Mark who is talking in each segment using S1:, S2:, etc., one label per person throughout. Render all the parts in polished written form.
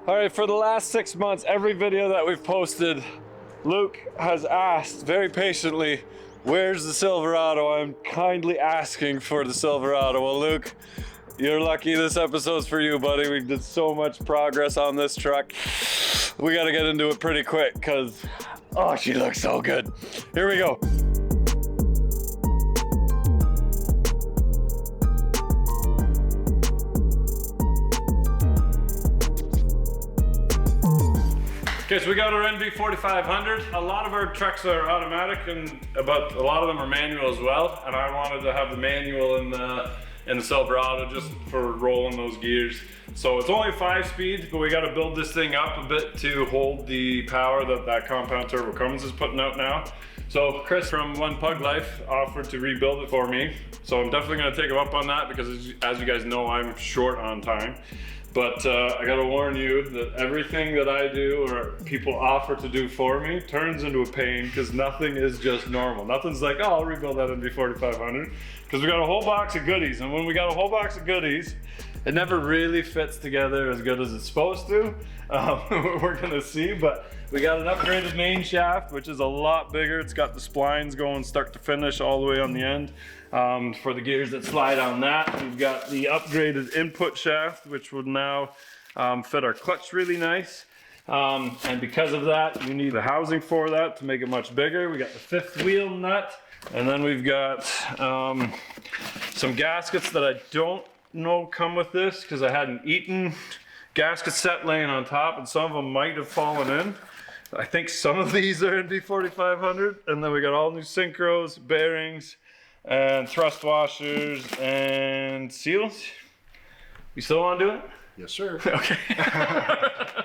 S1: All right, for the last 6 months, every video that we've posted, Luke has asked very patiently, where's the Silverado? I'm kindly asking for the Silverado. Well, Luke, you're lucky this episode's for you, buddy. We did so much progress on this truck. We gotta get into it pretty quick because, oh, she looks so good. Here we go. Okay, so we got our NV4500. A lot of our trucks are automatic, but a lot of them are manual as well. And I wanted to have the manual in the Silverado just for rolling those gears. So it's only a 5-speed, but we got to build this thing up a bit to hold the power that Compound Turbo Cummins is putting out now. So Chris from One Pug Life offered to rebuild it for me. So I'm definitely going to take him up on that because as you guys know, I'm short on time. But I gotta warn you that everything that I do or people offer to do for me turns into a pain because nothing is just normal. Nothing's like, oh, I'll rebuild that NV4500 because we got a whole box of goodies. And when we got a whole box of goodies, it never really fits together as good as it's supposed to. We're gonna see, but we got an upgraded main shaft, which is a lot bigger. It's got the splines going start to finish all the way on the end. For the gears that slide on that, we've got the upgraded input shaft, which would now fit our clutch really nice. And because of that, you need the housing for that to make it much bigger. We got the 5th wheel nut, and then we've got some gaskets that I don't know come with this because I had an Eaton gasket set laying on top, and some of them might have fallen in. I think some of these are NV4500, and then we got all new synchros, bearings, and thrust washers and seals. You still want to do it?
S2: Yes, sir.
S1: Okay.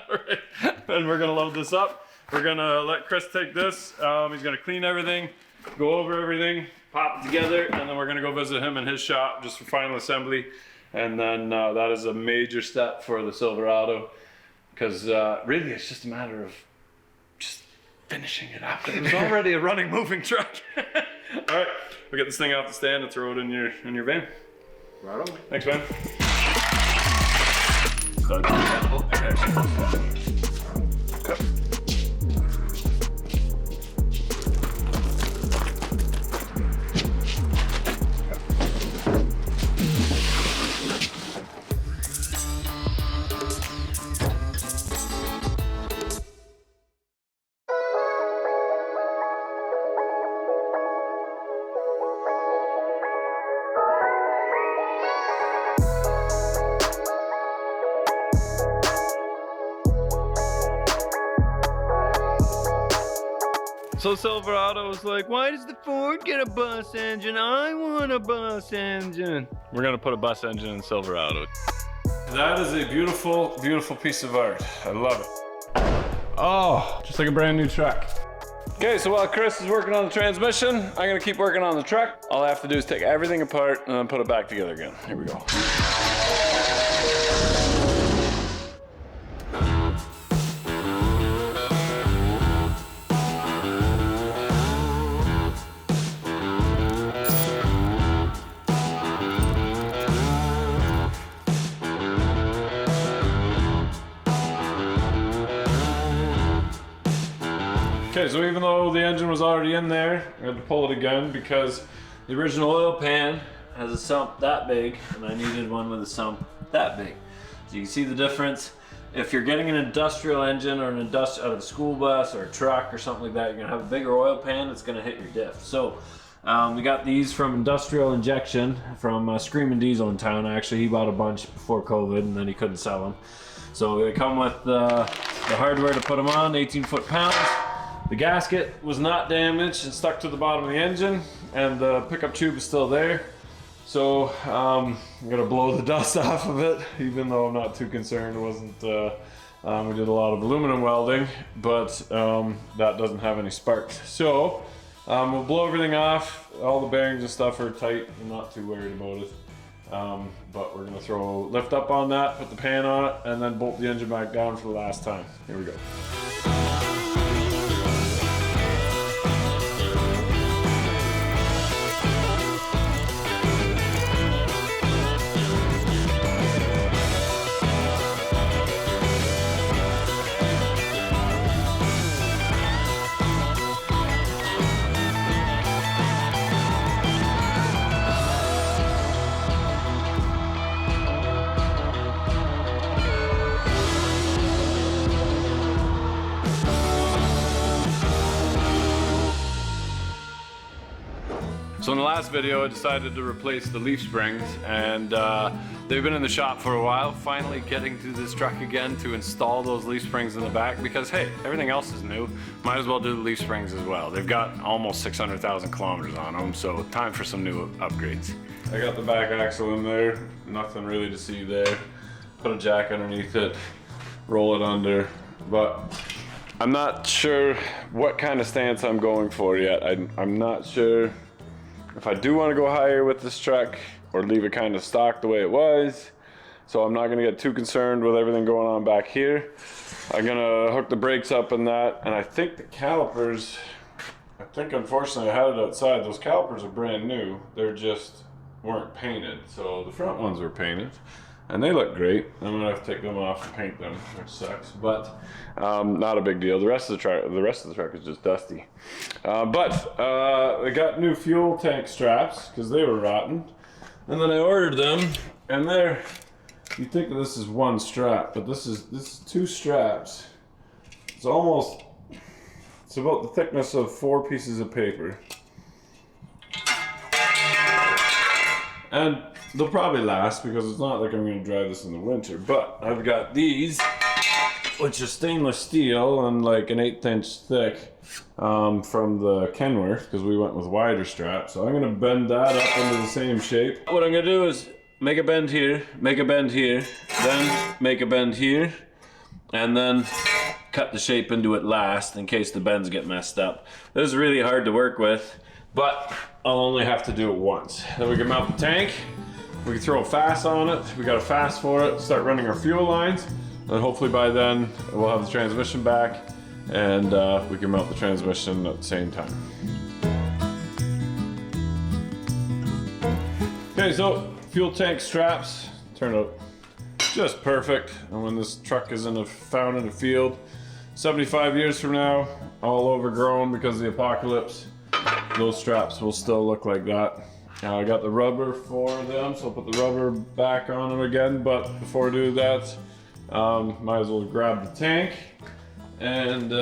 S1: Right. And we're gonna load this up. We're gonna let Chris take this. He's gonna clean everything, go over everything, pop it together, and then we're gonna go visit him in his shop just for final assembly. And then that is a major step for the Silverado because really it's just a matter of just finishing it up. It was already a running, moving truck. All right, we'll get this thing off the stand and throw it in your van.
S2: Right on.
S1: Thanks, man. So Silverado was like, why does the Ford get a bus engine? I want a bus engine. We're gonna put a bus engine in Silverado. That is a beautiful, beautiful piece of art. I love it. Oh, just like a brand new truck. Okay, so while Chris is working on the transmission, I'm gonna keep working on the truck. All I have to do is take everything apart and then put it back together again. Here we go. Okay, so even though the engine was already in there, I had to pull it again because the original oil pan has a sump that big, and I needed one with a sump that big. So you can see the difference. If you're getting an industrial engine or out of a school bus or a truck or something like that, you're gonna have a bigger oil pan that's gonna hit your diff. So we got these from Industrial Injection from Screaming Diesel in town. Actually, he bought a bunch before COVID and then he couldn't sell them. So they come with the hardware to put them on, 18 foot-pounds. The gasket was not damaged and stuck to the bottom of the engine, and the pickup tube is still there. So I'm gonna blow the dust off of it, even though I'm not too concerned. It wasn't, we did a lot of aluminum welding, but that doesn't have any sparks. So we'll blow everything off. All the bearings and stuff are tight. I'm not too worried about it. But we're gonna lift up on that, put the pan on it, and then bolt the engine back down for the last time. Here we go. in the last video I decided to replace the leaf springs, and they've been in the shop for a while, finally getting to this truck again to install those leaf springs in the back because hey, everything else is new, might as well do the leaf springs as well. They've got almost 600,000 kilometers on them, so time for some new upgrades. I got the back axle in there, nothing really to see there. Put a jack underneath it, roll it under, but I'm not sure what kind of stance I'm going for yet. I'm not sure if I do want to go higher with this truck or leave it kind of stock the way it was. So I'm not going to get too concerned with everything going on back here. I'm going to hook the brakes up in that, and I think the calipers, unfortunately I had it outside. Those calipers are brand new. They're just weren't painted. So the front ones were painted. And they look great. I'm gonna have to take them off and paint them, which sucks, but not a big deal. The rest of the truck is just dusty. I got new fuel tank straps because they were rotten, and then I ordered them, and they're. You think that this is one strap, but this is two straps. It's about the thickness of 4 pieces of paper, and they'll probably last because it's not like I'm going to drive this in the winter. But I've got these, which are stainless steel and like an 1/8 inch thick from the Kenworth because we went with wider straps. So I'm going to bend that up into the same shape. What I'm going to do is make a bend here, make a bend here, then make a bend here, and then cut the shape into it last in case the bends get messed up. This is really hard to work with, but I'll only have to do it once. Then we can mount the tank. We can throw a Fass on it. We got a Fass for it. Start running our fuel lines, and hopefully by then we'll have the transmission back, and we can mount the transmission at the same time. Okay, so fuel tank straps turned out just perfect. And when this truck is found in a field, 75 years from now, all overgrown because of the apocalypse, those straps will still look like that. I got the rubber for them, so I'll put the rubber back on them again, but before I do that, might as well grab the tank and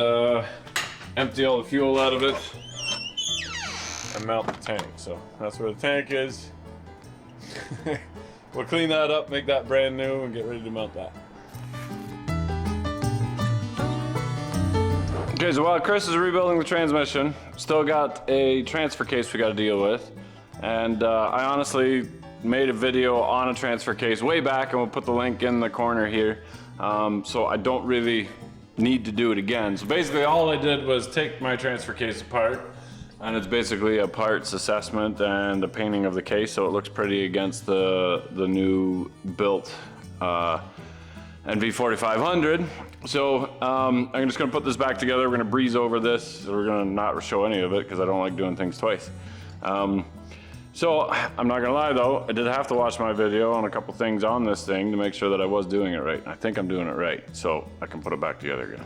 S1: empty all the fuel out of it and mount the tank. So that's where the tank is. We'll clean that up, make that brand new, and get ready to mount that. Okay, so while Chris is rebuilding the transmission, still got a transfer case we got to deal with. And I honestly made a video on a transfer case way back, and we'll put the link in the corner here. So I don't really need to do it again. So basically all I did was take my transfer case apart, and it's basically a parts assessment and a painting of the case so it looks pretty against the new built NV4500. So I'm just gonna put this back together. We're gonna breeze over this. We're gonna not show any of it because I don't like doing things twice. So I'm not gonna lie though, I did have to watch my video on a couple things on this thing to make sure that I was doing it right. I think I'm doing it right, so I can put it back together again.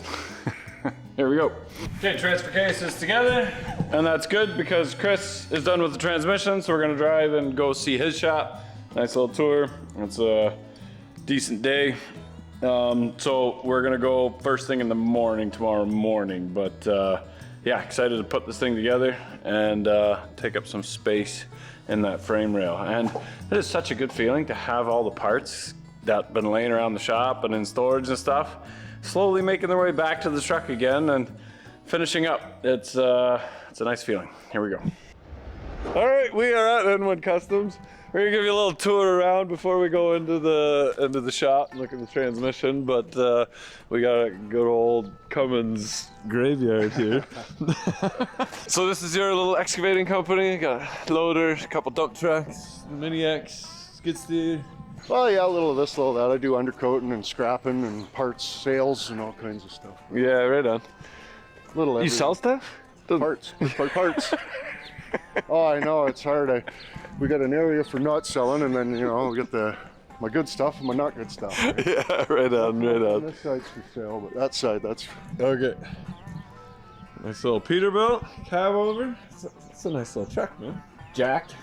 S1: Here we go. Okay, transfer case is together, and that's good because Chris is done with the transmission, so we're gonna drive and go see his shop. Nice little tour. It's a decent day. So we're gonna go first thing in the morning tomorrow morning, but yeah, excited to put this thing together and take up some space in that frame rail. And it is such a good feeling to have all the parts that have been laying around the shop and in storage and stuff slowly making their way back to the truck again and finishing up. It's a nice feeling. Here we go. All right, we are at Inwood Customs. We're gonna give you a little tour around before we go into the shop and look at the transmission, but we got a good old Cummins graveyard here. So this is your little excavating company. Got a loader, a couple dump trucks, mini X, skid steer.
S2: Well, yeah, a little of this, a little of that. I do undercoating and scrapping and parts sales and all kinds of stuff.
S1: Yeah, right on.
S2: Little everything.
S1: You sell stuff?
S2: Parts. Parts. Oh, I know, it's hard. We got an area for not selling, and then, you know, we get my good stuff and my not good stuff. Right?
S1: Yeah, right on, right on.
S2: This side's for sale, but that side, that's...
S1: Okay. Nice little Peterbilt, cab over. It's a nice little truck, man. Jacked.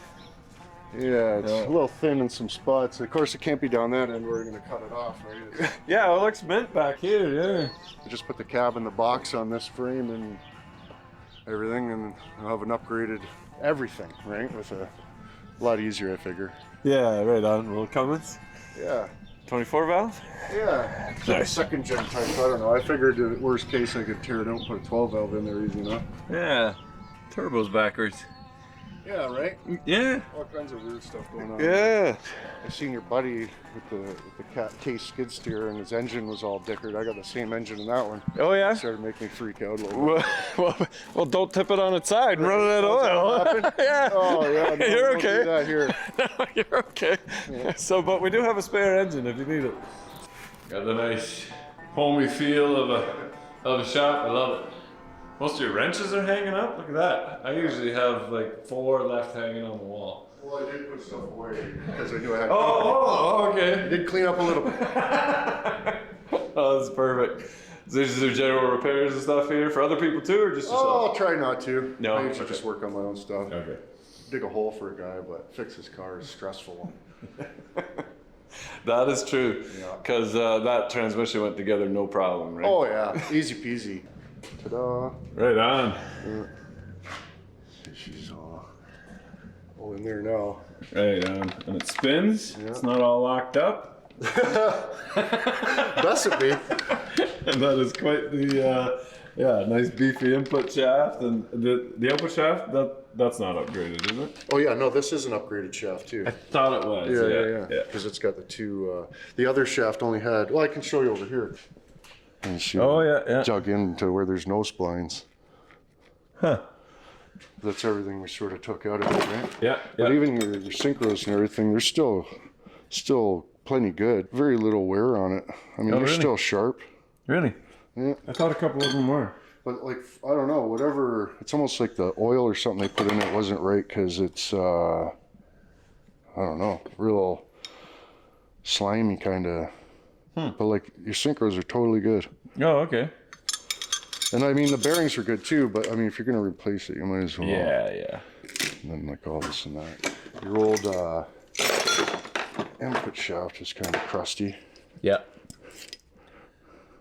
S2: Yeah, it's a little thin in some spots. Of course, it can't be down that end. We're going to cut it off, right?
S1: Yeah, it looks mint back here, yeah.
S2: I just put the cab in the box on this frame and everything, and I'll have an upgraded everything, right? With a lot easier, I figure.
S3: Yeah, right on. Little Cummins.
S2: Yeah.
S3: 24 valve?
S2: Yeah. Nice. Second gen type, I don't know. I figured the worst case I could tear it out and put a 12 valve in there easy enough.
S3: Yeah. Turbo's backwards.
S2: Yeah, right?
S3: Yeah.
S2: All kinds of weird stuff going on.
S3: Yeah.
S2: I seen your buddy with the cat case skid steer and his engine was all dickered. I got the same engine in that one.
S3: Oh yeah?
S2: It started making me freak out a little bit.
S3: Well, don't tip it on its side and run it out of oil. Yeah.
S2: Oh yeah, no,
S3: You're
S2: don't
S3: okay.
S2: do that here.
S3: No, you're okay.
S2: Yeah.
S3: So, but we do have a spare engine if you need it.
S1: Got the nice homey feel of a shop. I love it. Most of your wrenches are hanging up. Look at that. I usually have like 4 left hanging on the wall.
S2: Well, I did put stuff away because I knew I had.
S1: Oh,
S2: I
S1: okay.
S2: did clean up a little bit.
S3: Oh, that's perfect. So is there general repairs and stuff here for other people too, or just yourself?
S2: Oh, I'll try not to.
S3: No,
S2: I usually
S3: okay.
S2: just work on my own stuff.
S3: Okay.
S2: Dig a hole for a guy, but fix his car is stressful.
S3: That is true.
S2: Yeah.
S3: Because that transmission went together no problem, right?
S2: Oh yeah, easy peasy. Ta-da.
S1: Right on.
S2: She's all in there now.
S1: Right on. And it spins.
S2: Yeah.
S1: It's not all locked up.
S2: That's a big.
S1: And that is quite the nice beefy input shaft. And the output shaft, that's not upgraded, is it?
S2: Oh yeah, no, this is an upgraded shaft too.
S1: I thought it was.
S2: Yeah. Because it's got the two. The other shaft only had. Well, I can show you over here. And she dug into where there's no splines.
S1: Huh.
S2: That's everything we sort of took out of it, right?
S1: Yeah.
S2: But even your synchros and everything, they're still plenty good. Very little wear on it. I mean, they're
S1: really?
S2: still sharp.
S1: Really?
S2: Yeah.
S1: I thought a couple of them were.
S2: But like, I don't know, whatever, it's almost like the oil or something they put in it wasn't right because it's, I don't know, real slimy kind of. But like, your synchros are totally good.
S1: Oh, okay.
S2: And I mean, the bearings are good too, but I mean, if you're going to replace it, you might as well.
S1: Yeah.
S2: And then like all this and that. Your old input shaft is kind of crusty.
S1: Yeah.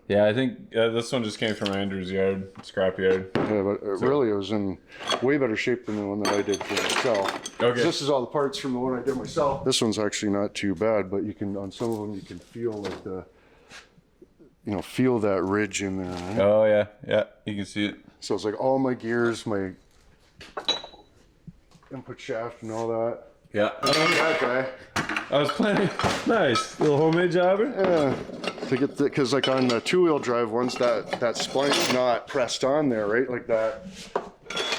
S1: Yeah, I think this one just came from Andrew's yard, scrap yard.
S2: Yeah, but really it was in way better shape than the one that I did for myself.
S1: Okay.
S2: This is all the parts from the one I did myself. This one's actually not too bad, but you can, on some of them, you can feel like feel that ridge in there. Right?
S1: Oh, yeah, you can see it.
S2: So it's like all my gears, my input shaft and all that.
S1: Yeah.
S2: That guy.
S1: I was planning, nice, little homemade jobber.
S2: Yeah, to get because like on the 2-wheel drive ones, that spline's not pressed on there, right? Like that.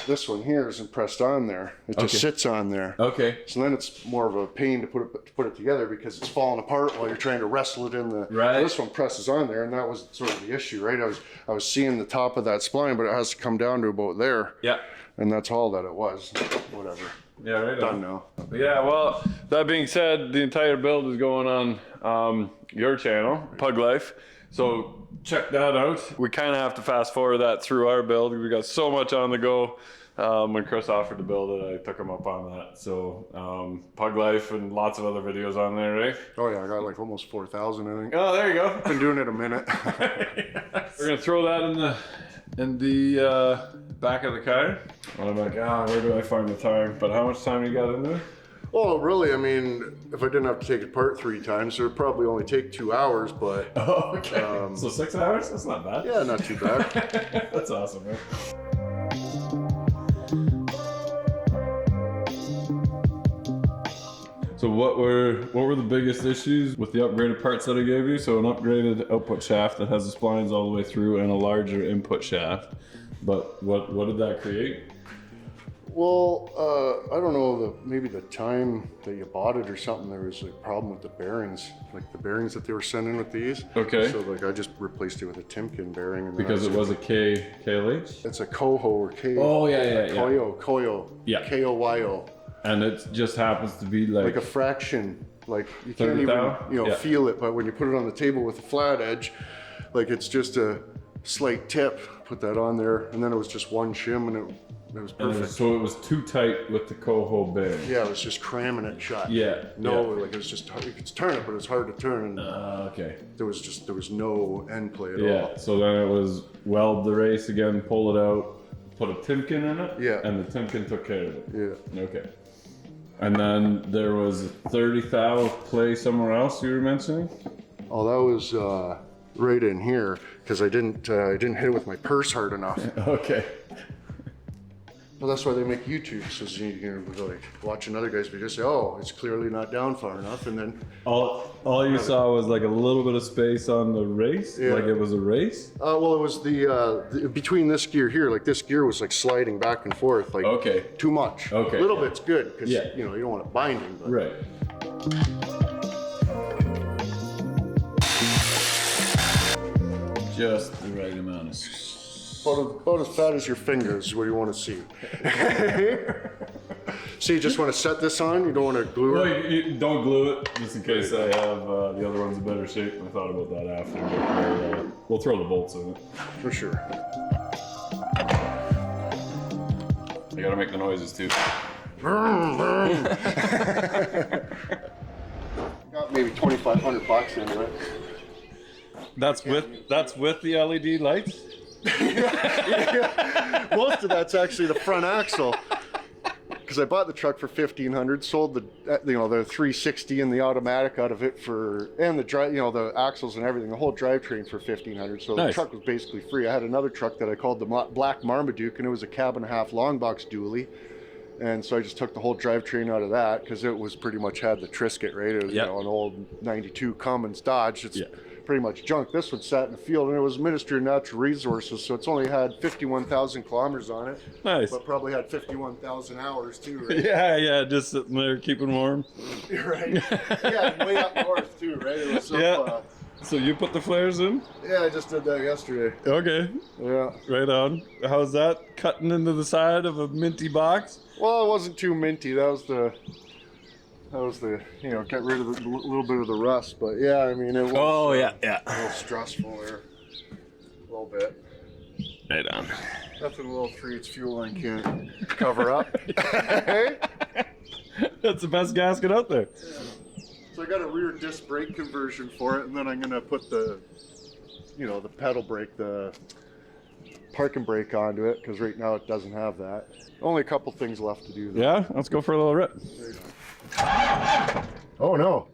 S2: This one here isn't pressed on there. It just sits on there.
S1: Okay.
S2: So then it's more of a pain to put it together because it's falling apart while you're trying to wrestle it in the.
S1: Right.
S2: This one presses on there, and that was sort of the issue, right? I was seeing the top of that spline, but it has to come down to about there.
S1: Yeah.
S2: And that's all that it was. Whatever.
S1: Yeah, right
S2: Done
S1: on.
S2: now.
S1: Yeah, well, that being said, the entire build is going on your channel, Pug Life. So check that out. We kind of have to fast forward that through our build. We got so much on the go. When Chris offered to build it, I took him up on that. So Pug Life and lots of other videos on there, right?
S2: Oh yeah, I got like almost 4,000, I think.
S1: Oh, there you go.
S2: Been doing it a minute.
S1: Yes. We're gonna throw that in the back of the car. And I'm like, where do I find the time? But how much time you got in there?
S2: Well, really, I mean, if I didn't have to take it apart 3 times, it would probably only take 2 hours, but.
S1: Oh, okay. So 6 hours? That's not bad.
S2: Yeah, not too bad.
S1: That's awesome, man. So what were the biggest issues with the upgraded parts that I gave you? So an upgraded output shaft that has the splines all the way through and a larger input shaft. But what did that create?
S2: Well, I don't know, maybe the time that you bought it or something, there was a problem with the bearings, like the bearings that they were sending with these.
S1: Okay.
S2: So like I just replaced it with a Timken bearing. And
S1: Because it was a KLH?
S2: It's a Koho or K.
S1: Oh, yeah.
S2: Koyo.
S1: Yeah.
S2: Koyo.
S1: And it just happens to be
S2: Like a fraction, like you can't even,
S1: Yeah.
S2: feel it, but when you put it on the table with a flat edge, like it's just a slight tip, put that on there, and then it was just one shim and it was perfect.
S1: So it was too tight with the Coho bearing.
S2: Yeah, it was just cramming it shut.
S1: Yeah.
S2: Like it was just, you could turn it, but it was hard to turn, and
S1: Okay.
S2: there was no end play at all.
S1: Yeah. So then it was weld the race again, pull it out, put a Timken in it?
S2: Yeah.
S1: And the Timken took care of it?
S2: Yeah.
S1: Okay. And then there was a 30 thou play somewhere else you were mentioning?
S2: Oh, that was right in here because I didn't hit it with my purse hard enough.
S1: Okay.
S2: Well, that's why they make YouTube, so you can like watch another guy's video, say, "Oh, it's clearly not down far enough," and then
S1: All you saw was like a little bit of space on the race,
S2: Yeah.
S1: like it was a race.
S2: well, it was the between this gear here, like this gear was like sliding back and forth, like
S1: Okay.
S2: too much.
S1: Okay,
S2: a little
S1: yeah.
S2: bit's good because
S1: Yeah.
S2: you know you don't want it binding. But.
S1: Right. Just the right amount of.
S2: About as fat as your fingers. What do you want to see? So you just want to set this on? You don't want to glue
S1: Well,
S2: it?
S1: you don't glue it, just in case I have the other one's in better shape. I thought about that after, but we'll throw the bolts in it.
S2: For sure.
S1: I gotta make the noises too.
S2: Got maybe $2,500 into it.
S1: That's with the LED lights.
S2: Most of that's actually the front axle. Because I bought the truck for $1,500, sold the the 360 and the automatic out of it and the drive, the axles and everything, the whole drivetrain for $1,500. So
S1: Nice.
S2: the truck was basically free. I had another truck that I called the Black Marmaduke, and it was a cab and a half long box dually. And so I just took the whole drivetrain out of that because it was pretty much had the Trisket, right? It was
S1: Yep.
S2: an old '92 Cummins Dodge. It's
S1: Yeah.
S2: pretty much junk. This one sat in the field, and it was Ministry of Natural Resources, so it's only had 51,000 kilometers on it,
S1: Nice.
S2: but probably had 51,000 hours too, right?
S1: Yeah, just sitting there keeping warm.
S2: Right. Yeah, way up north too, right? It was up,
S1: Yeah. So you put the flares in?
S2: yeah, I just did that yesterday.
S1: Okay,
S2: Yeah.
S1: right on. How's that cutting into the side of a minty box?
S2: Well, it wasn't too minty. That was the get rid of the little bit of the rust. But yeah, I mean, it was
S1: yeah.
S2: a little stressful there, a little bit.
S1: Right on.
S2: Nothing a little 3/8 fuel line can't cover up.
S1: That's the best gasket out there.
S2: So I got a rear disc brake conversion for it, and then I'm gonna put the pedal brake, the parking brake onto it, because right now it doesn't have that. Only a couple things left to do though.
S1: Yeah, let's go for a little rip.
S2: Oh no.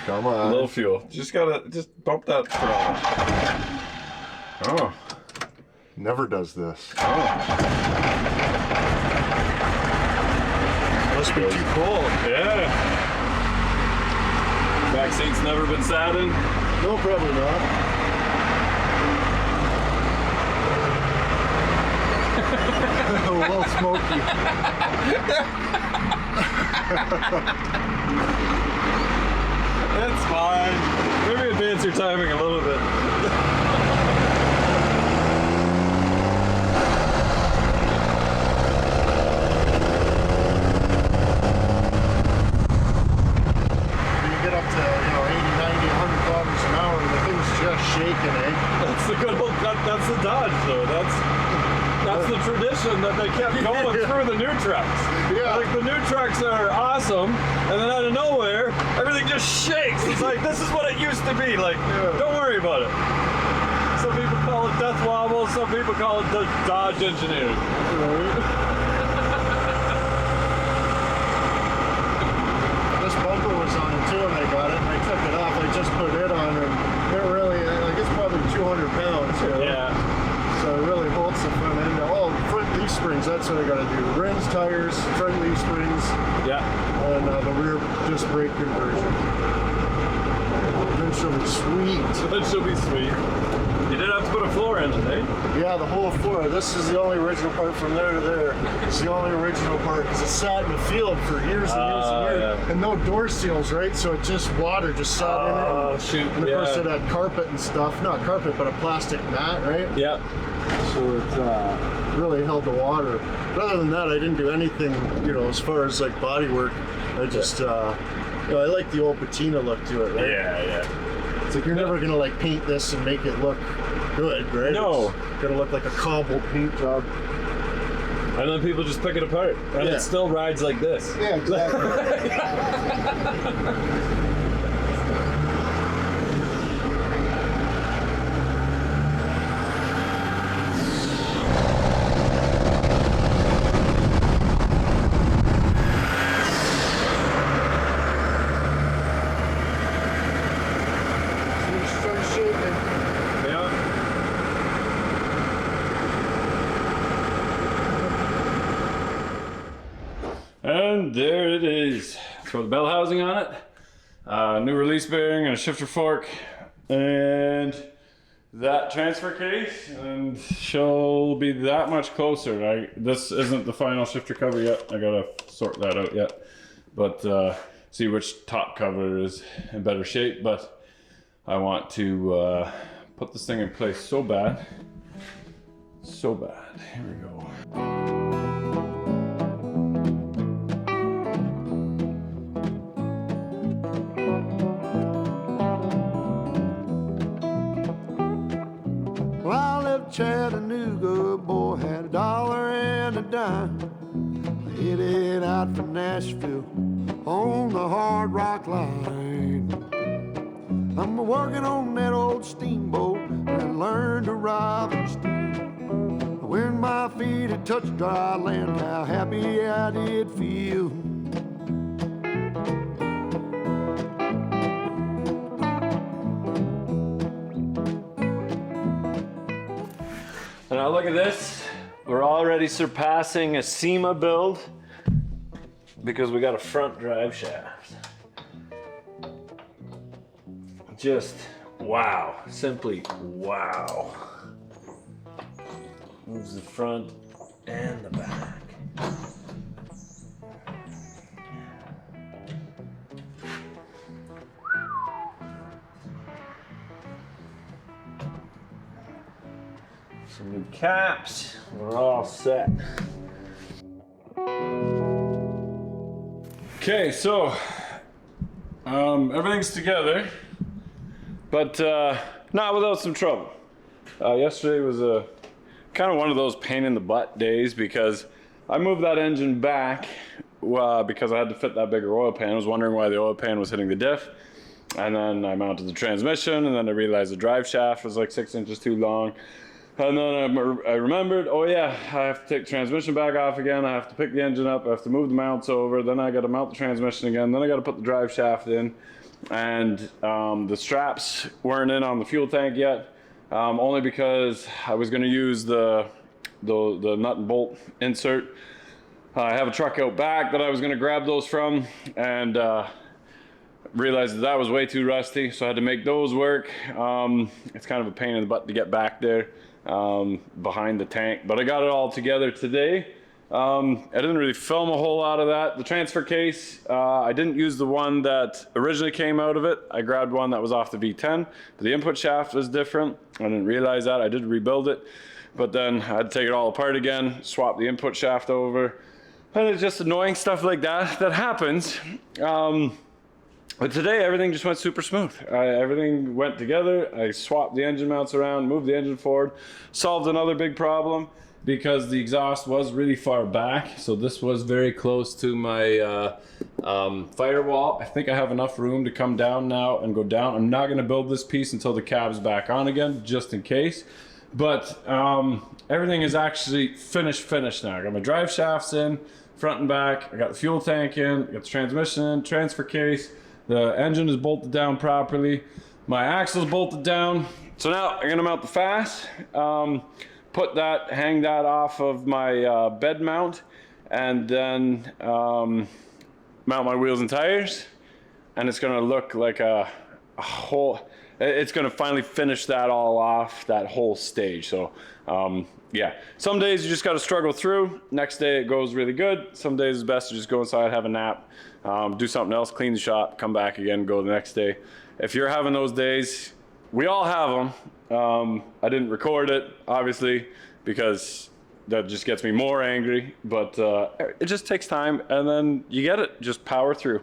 S2: Come on.
S1: A little fuel. Just bump that throttle. Oh.
S2: Never does this.
S1: Must be too cold. Yeah. Back seat's never been sat in.
S2: No, probably not. A little smoky.
S1: It's fine. Maybe advance your timing a little bit.
S2: Get up to 80, 90, 100 kilometers an hour, and the thing's just shaking, eh?
S1: That's the good old that's the Dodge though. That's the tradition that they kept going through the new trucks.
S2: Yeah.
S1: Like the new trucks are awesome, and then out of nowhere, everything just shakes. It's like this is what it used to be. Like, don't worry about it. Some people call it death wobble, some people call it the Dodge engineering.
S2: This bumper was on it too, and I got it, and I took it off. I just put it on, and it really, it's probably 200 pounds.
S1: Yeah.
S2: So it really holds the front end. Oh, front leaf springs, that's what I gotta do. Rims, tires, front leaf springs,
S1: Yeah.
S2: and the rear disc brake conversion. Then she'll be sweet.
S1: That should be sweet. You did have to put a floor in it, eh?
S2: Yeah, the whole floor. This is the only original part from there to there. It's the only original part because it sat in the field for years and years and years.
S1: Yeah.
S2: And no door seals, right? So it just water just sat in it.
S1: Oh, shoot.
S2: And of course
S1: Yeah.
S2: it had carpet and stuff. Not carpet, but a plastic mat, right?
S1: Yeah.
S2: So it really held the water. But other than that, I didn't do anything, as far as like body work. I just, I like the old patina look to it, right?
S1: Yeah.
S2: It's like you're never gonna like paint this and make it look good, right?
S1: No.
S2: It's gonna look like a cobbled paint job.
S1: And then people just pick it apart, and
S2: Yeah.
S1: it still rides like this.
S2: Yeah, exactly.
S1: throw the bell housing on it, new release bearing and a shifter fork, and that transfer case, and she'll be that much closer. This isn't the final shifter cover yet. I gotta sort that out yet, but see which top cover is in better shape. But I want to put this thing in place so bad. So bad. Here we go.
S4: Well, I left Chattanooga, boy, had $1 and a dime. Headed out for Nashville on the Hard Rock Line. I'm working on that old steamboat and learned to rob and steal. When my feet had touched dry land, how happy I did feel.
S3: And now look at this. We're already surpassing a SEMA build because we got a front drive shaft. Just wow, simply wow. Moves the front and the back. Some new caps, we're all set.
S1: Okay, so everything's together, but not without some trouble. Yesterday was a kind of one of those pain in the butt days because I moved that engine back because I had to fit that bigger oil pan. I was wondering why the oil pan was hitting the diff, and then I mounted the transmission, and then I realized the drive shaft was like 6 inches too long. And then I remembered, oh yeah, I have to take the transmission back off again. I have to pick the engine up. I have to move the mounts over. Then I got to mount the transmission again. Then I got to put the drive shaft in. And the straps weren't in on the fuel tank yet, only because I was going to use the nut and bolt insert. I have a truck out back that I was going to grab those from, and realized that was way too rusty, so I had to make those work. It's kind of a pain in the butt to get back there. Behind the tank, but I got it all together today. I didn't really film a whole lot of that. The transfer case, I didn't use the one that originally came out of it. I grabbed one that was off the V10, but the input shaft was different. I didn't realize that. I did rebuild it, but then I had to take it all apart again, swap the input shaft over, and it's just annoying stuff like that that happens. But today everything just went super smooth. Everything went together. I swapped the engine mounts around, moved the engine forward, solved another big problem because the exhaust was really far back. So this was very close to my firewall. I think I have enough room to come down now and go down. I'm not gonna build this piece until the cab's back on again, just in case. But everything is actually finished now. I got my drive shafts in, front and back. I got the fuel tank in, I got the transmission in, transfer case. The engine is bolted down properly. My axle's bolted down. So now I'm gonna mount the Fass, hang that off of my bed mount, and then mount my wheels and tires. And it's gonna look like a whole, it's gonna finally finish that all off, that whole stage. So yeah, some days you just gotta struggle through. Next day it goes really good. Some days it's best to just go inside, have a nap, do something else, clean the shop, come back again, go the next day. If you're having those days, we all have them. I didn't record it, obviously, because that just gets me more angry, but it just takes time, and then you get it, just power through.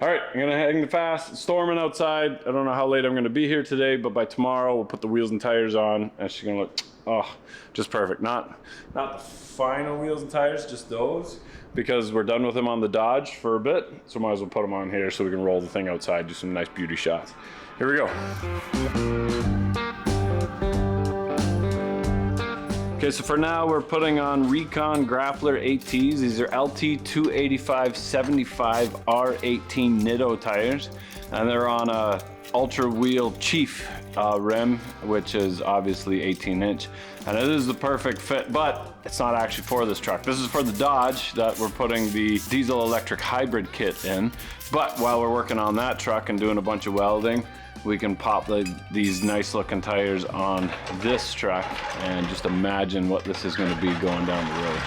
S1: All right, I'm gonna hang the Fass. It's storming outside. I don't know how late I'm gonna be here today, but by tomorrow we'll put the wheels and tires on, and she's gonna look, oh, just perfect. Not the final wheels and tires, just those, because we're done with them on the Dodge for a bit, so might as well put them on here so we can roll the thing outside, do some nice beauty shots. Here we go. Okay, so for now we're putting on Recon Grappler ATs. These are LT 285/75 R18 Nitto tires, and they're on a Ultra Wheel Chief
S3: rim, which is obviously 18-inch, and it is the perfect fit, but it's not actually for this truck. This is for the Dodge that we're putting the diesel electric hybrid kit in. But while we're working on that truck and doing a bunch of welding, we can pop these nice looking tires on this truck and just imagine what this is going to be going down the road.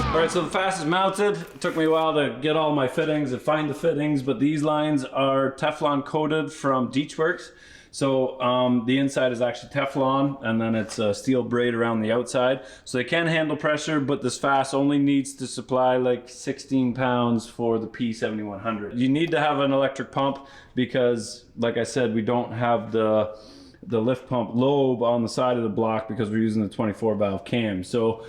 S3: All right, so the Fass is mounted. It took me a while to get all my fittings and find the fittings, but these lines are Teflon coated from Deechworks. So the inside is actually Teflon, and then it's a steel braid around the outside. So they can handle pressure, but this Fass only needs to supply like 16 pounds for the P7100. You need to have an electric pump because, like I said, we don't have the lift pump lobe on the side of the block because we're using the 24 valve cam. So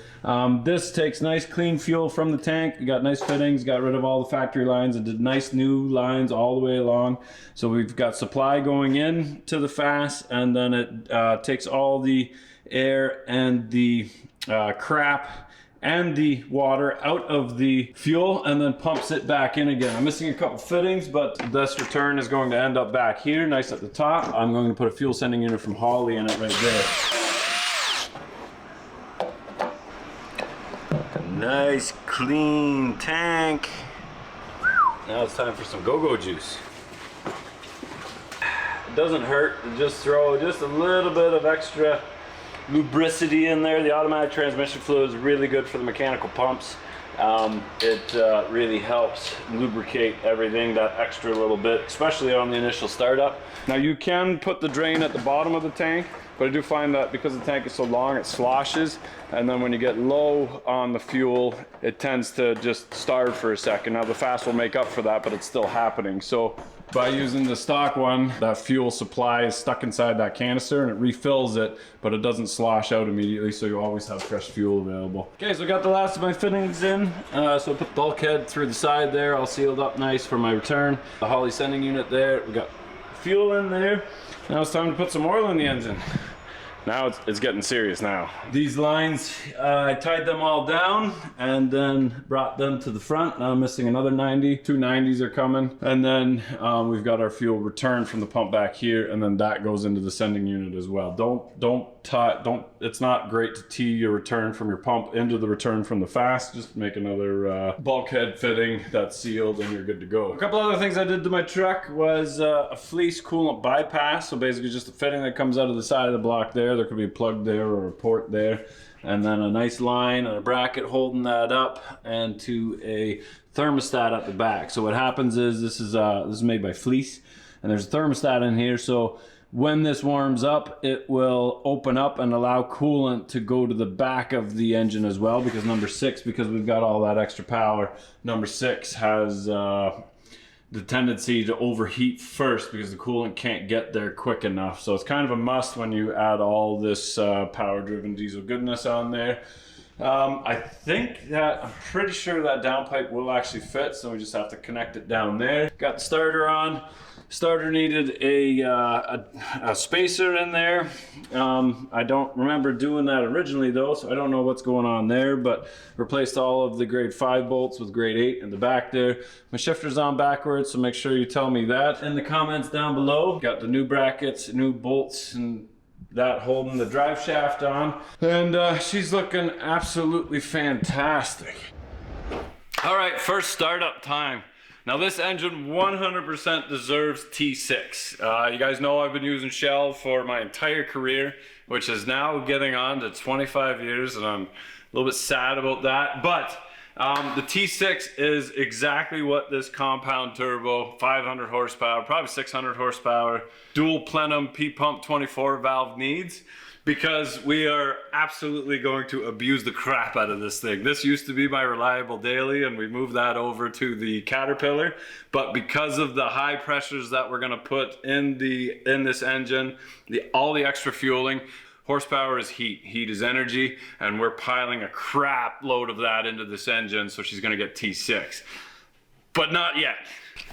S3: this takes nice clean fuel from the tank. You got nice fittings, got rid of all the factory lines and did nice new lines all the way along. So we've got supply going in to the Fass, and then it takes all the air and the crap and the water out of the fuel and then pumps it back in again. I'm missing a couple fittings, but this return is going to end up back here, nice at the top. I'm going to put a fuel sending unit from Holley in it right there. A nice clean tank. Now it's time for some go-go juice. It doesn't hurt to just throw just a little bit of extra lubricity in there. The automatic transmission fluid is really good for the mechanical pumps. It really helps lubricate everything that extra little bit, especially on the initial startup. Now you can put the drain at the bottom of the tank, but I do find that because the tank is so long, it sloshes, and then when you get low on the fuel, it tends to just starve for a second. Now the Fass will make up for that, but it's still happening. So by using the stock one, that fuel supply is stuck inside that canister and it refills it, but it doesn't slosh out immediately, so you always have fresh fuel available. Okay, so I got the last of my fittings in. So I put the bulkhead through the side there, all sealed up nice for my return. The Holley sending unit there, we got fuel in there. Now it's time to put some oil in the engine. Now it's getting serious now. These lines, I tied them all down and then brought them to the front. Now I'm missing another 90. 2 90s are coming. And then we've got our fuel return from the pump back here, and then that goes into the sending unit as well. It's not great to tee your return from your pump into the return from the Fass. Just make another bulkhead fitting that's sealed and you're good to go. A couple other things I did to my truck was a fleece coolant bypass. So basically just a fitting that comes out of the side of the block there. There could be a plug there or a port there, and then a nice line and a bracket holding that up, and to a thermostat at the back. So what happens is this is made by Fleece, and there's a thermostat in here. So when this warms up, it will open up and allow coolant to go to the back of the engine as well, because number 6, because we've got all that extra power, number 6 has the tendency to overheat first because the coolant can't get there quick enough. So it's kind of a must when you add all this power-driven diesel goodness on there. I'm pretty sure that downpipe will actually fit, so we just have to connect it down there. Got the starter on. Starter needed a spacer in there. I don't remember doing that originally though, so I don't know what's going on there, but replaced all of the grade 5 bolts with grade 8 in the back there. My shifter's on backwards, so make sure you tell me that in the comments down below. Got the new brackets, new bolts, and that holding the drive shaft on. And she's looking absolutely fantastic. All right, first startup time. Now this engine 100% deserves T6. You guys know I've been using Shell for my entire career, which is now getting on to 25 years, and I'm a little bit sad about that. But the T6 is exactly what this compound turbo, 500 horsepower, probably 600 horsepower, dual plenum P-Pump 24 valve needs, because we are absolutely going to abuse the crap out of this thing. This used to be my reliable daily, and we moved that over to the Caterpillar. But because of the high pressures that we're gonna put in this engine, all the extra fueling, horsepower is heat, heat is energy, and we're piling a crap load of that into this engine, so she's gonna get T6.
S1: but not yet.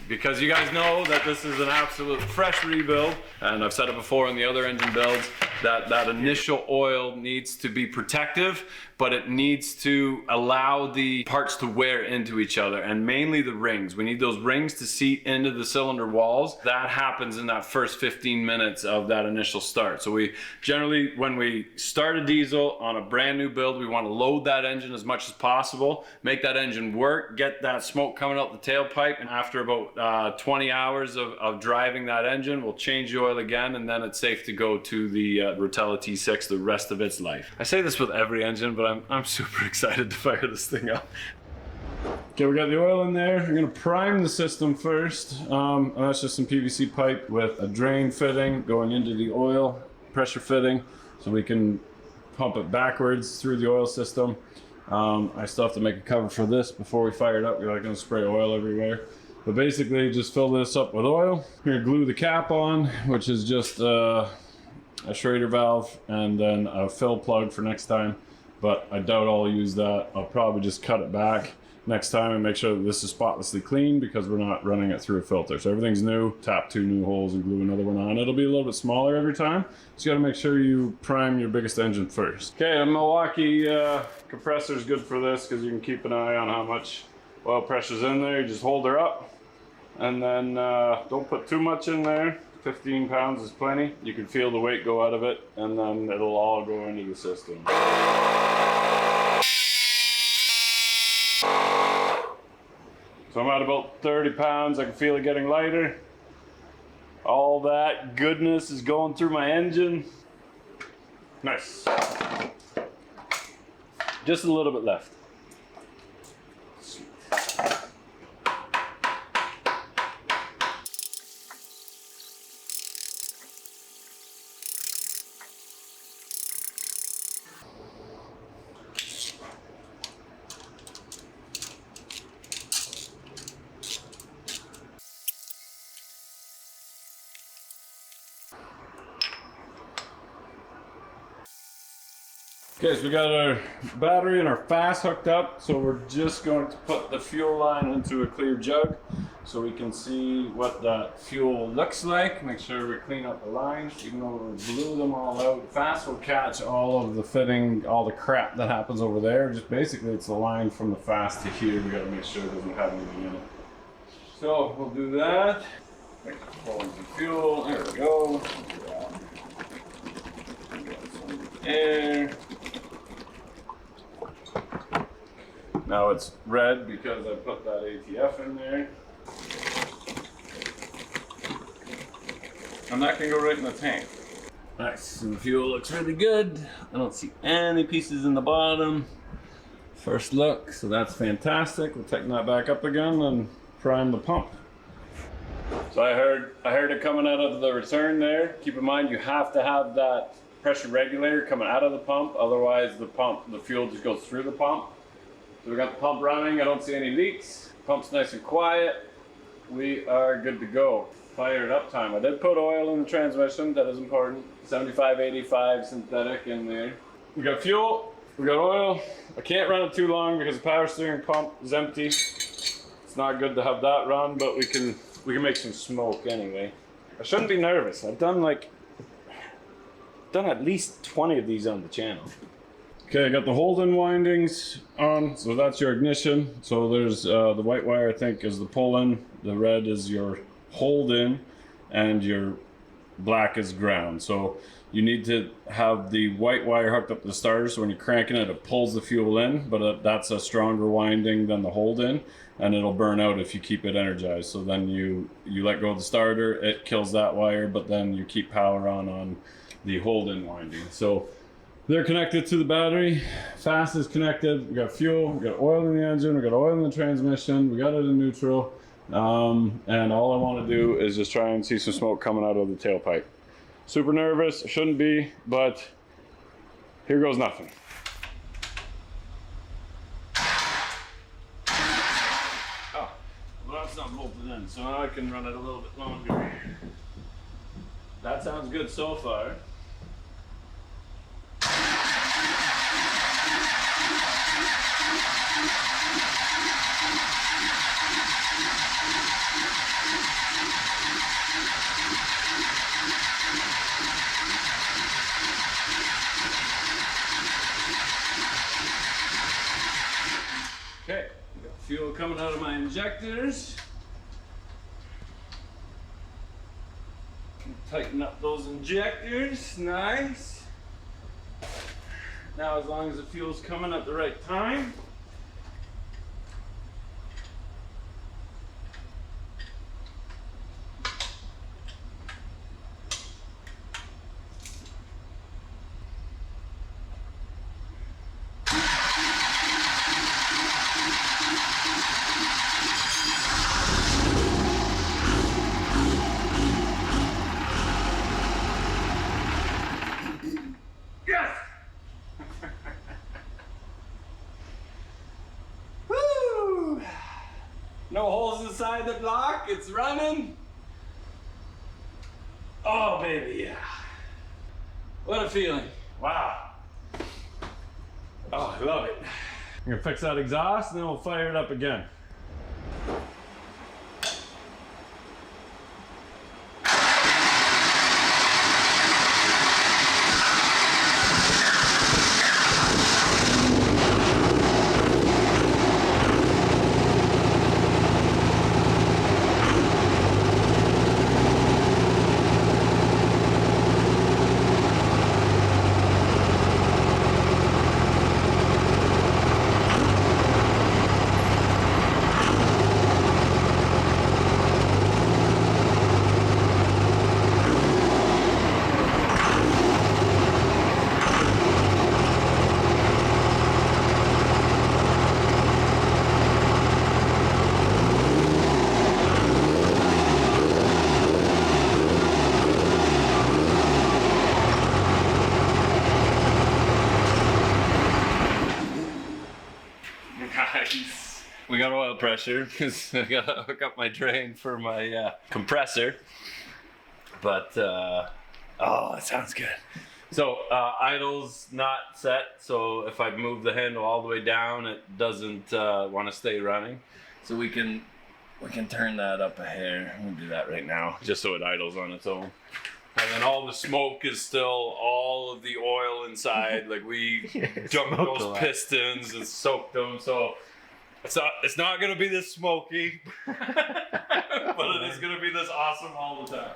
S1: Because you guys know that this is an absolute fresh rebuild, and I've said it before in the other engine builds, that initial oil needs to be protective, but it needs to allow the parts to wear into each other, and mainly the rings. We need those rings to seat into the cylinder walls. That happens in that first 15 minutes of that initial start. So we generally, when we start a diesel on a brand new build, we want to load that engine as much as possible, make that engine work, get that smoke coming out the tailpipe, and after about 20 hours of driving that engine, we'll change the oil again, and then it's safe to go to the Rotella T6 the rest of its life. I say this with every engine, but I'm super excited to fire this thing up. Okay, we got the oil in there. We're gonna prime the system first. And that's just some PVC pipe with a drain fitting going into the oil, pressure fitting, so we can pump it backwards through the oil system. I still have to make a cover for this before we fire it up. We're not gonna spray oil everywhere. But basically, just fill this up with oil. We're gonna glue the cap on, which is just a Schrader valve and then a fill plug for next time. But I doubt I'll use that. I'll probably just cut it back next time and make sure that this is spotlessly clean, because we're not running it through a filter. So everything's new. Tap 2 new holes and glue another one on. It'll be a little bit smaller every time. So you gotta make sure you prime your biggest engine first. Okay, a Milwaukee compressor is good for this, because you can keep an eye on how much oil pressure's in there. You just hold her up, and then don't put too much in there. 15 pounds is plenty. You can feel the weight go out of it, and then it'll all go into the system. So I'm at about 30 pounds. I can feel it getting lighter. All that goodness is going through my engine. Nice. Just a little bit left. Okay, so we got our battery and our Fass hooked up, so we're just going to put the fuel line into a clear jug so we can see what that fuel looks like. Make sure we clean up the lines, even though we blew them all out. Fass will catch all of the fitting, all the crap that happens over there. Just basically it's the line from the Fass to here. We gotta make sure it doesn't have anything in it. So we'll do that. Pour in some fuel, there we go. Air. Now it's red because I put that ATF in there. And that can go right in the tank. Nice, and the fuel looks really good. I don't see any pieces in the bottom. First look, so that's fantastic. We'll tighten that back up again and prime the pump. So I heard it coming out of the return there. Keep in mind, you have to have that pressure regulator coming out of the pump, otherwise the fuel just goes through the pump. So we got the pump running, I don't see any leaks. Pump's nice and quiet. We are good to go. Fired up time. I did put oil in the transmission, that is important. 75-85 synthetic in there. We got fuel, we got oil. I can't run it too long because the power steering pump is empty. It's not good to have that run, but we can make some smoke anyway. I shouldn't be nervous. I've done at least 20 of these on the channel. Okay, I got the hold-in windings on, so that's your ignition. So there's the white wire, I think, is the pull-in, the red is your hold-in, and your black is ground. So you need to have the white wire hooked up to the starter, so when you're cranking it, it pulls the fuel in, but that's a stronger winding than the hold-in, and it'll burn out if you keep it energized. So then you let go of the starter, it kills that wire, but then you keep power on the hold-in winding. So they're connected to the battery. Fass is connected. We got fuel, we got oil in the engine, we got oil in the transmission, we got it in neutral. And all I want to do is just try and see some smoke coming out of the tailpipe. Super nervous, shouldn't be, but here goes nothing. Oh, well, that's not bolted in, so now I can run it a little bit longer. That sounds good so far.
S3: Got fuel coming out of my injectors. Tighten up those injectors, nice. Now as long as the fuel's coming at the right time. No holes inside the block, it's running. Oh baby, yeah. What a feeling, wow. Oh, I love it. I'm gonna fix that exhaust and then we'll fire it up again. Nice. We got oil pressure because I gotta hook up my drain for my compressor. But oh, it sounds good. So idle's not set, so if I move the handle all the way down, it doesn't want to stay running. So we can turn that up a hair. I'm gonna do that right now, just so it idles on its own. And then all the smoke is still all of the oil inside. Like we dumped those pistons and soaked them, so it's not gonna be this smoky, but it is gonna be this awesome all the time.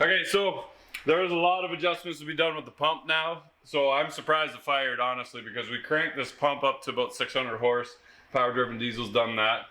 S3: Okay, so there's a lot of adjustments to be done with the pump now. So I'm surprised it fired, honestly, because we cranked this pump up to about 600 horse. Power-driven diesel's done that.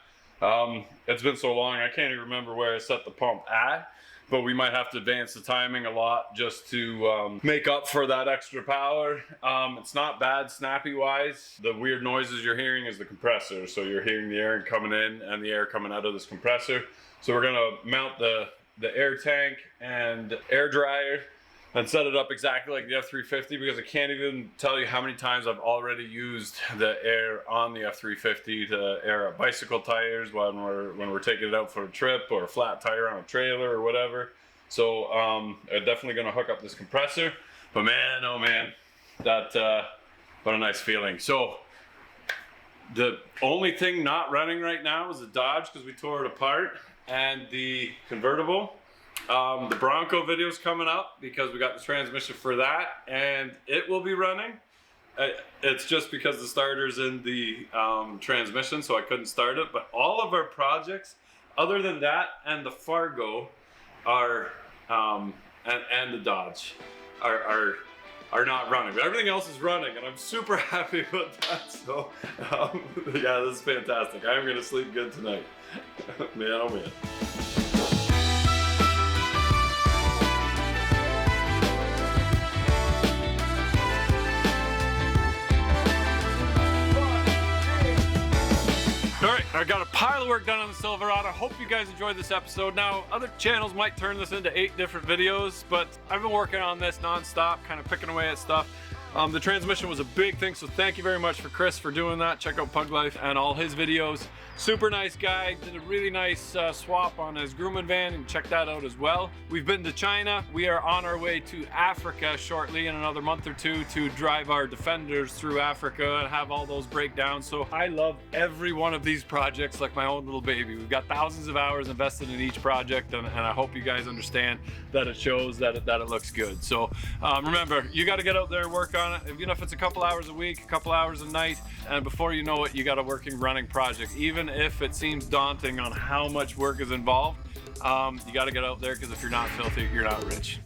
S3: It's been so long, I can't even remember where I set the pump at, but we might have to advance the timing a lot just to make up for that extra power. It's not bad snappy-wise. The weird noises you're hearing is the compressor. So you're hearing the air coming in and the air coming out of this compressor. So we're gonna mount the air tank and air dryer and set it up exactly like the F350, because I can't even tell you how many times I've already used the air on the F350 to air up bicycle tires when we're taking it out for a trip, or a flat tire on a trailer or whatever. So I'm definitely gonna hook up this compressor. But man, oh man, that what a nice feeling. So the only thing not running right now is the Dodge, because we tore it apart, and the convertible.
S1: The Bronco video is coming up because we got the transmission for that, and it will be running. It's just because the starter's in the transmission, so I couldn't start it. But all of our projects, other than that and the Fargo, are and the Dodge are not running. But everything else is running, and I'm super happy about that. So yeah, this is fantastic. I'm gonna sleep good tonight. Man, oh man. Alright, I got a pile of work done on the Silverado. Hope you guys enjoyed this episode. Now, other channels might turn this into 8 different videos, but I've been working on this non-stop, kind of picking away at stuff. The transmission was a big thing, so thank you very much for Chris for doing that. Check out Pug Life and all his videos. Super nice guy, did a really nice swap on his Grumman van, and check that out as well. We've been to China. We are on our way to Africa shortly in another month or two to drive our Defenders through Africa and have all those breakdowns. So I love every one of these projects like my own little baby. We've got thousands of hours invested in each project, and I hope you guys understand that it shows that it looks good. So remember, you got to get out there and work on it. Even if it's a couple hours a week, a couple hours a night, and before you know it, you got a working, running project. Even if it seems daunting on how much work is involved, you got to get out there, because if you're not filthy, you're not rich.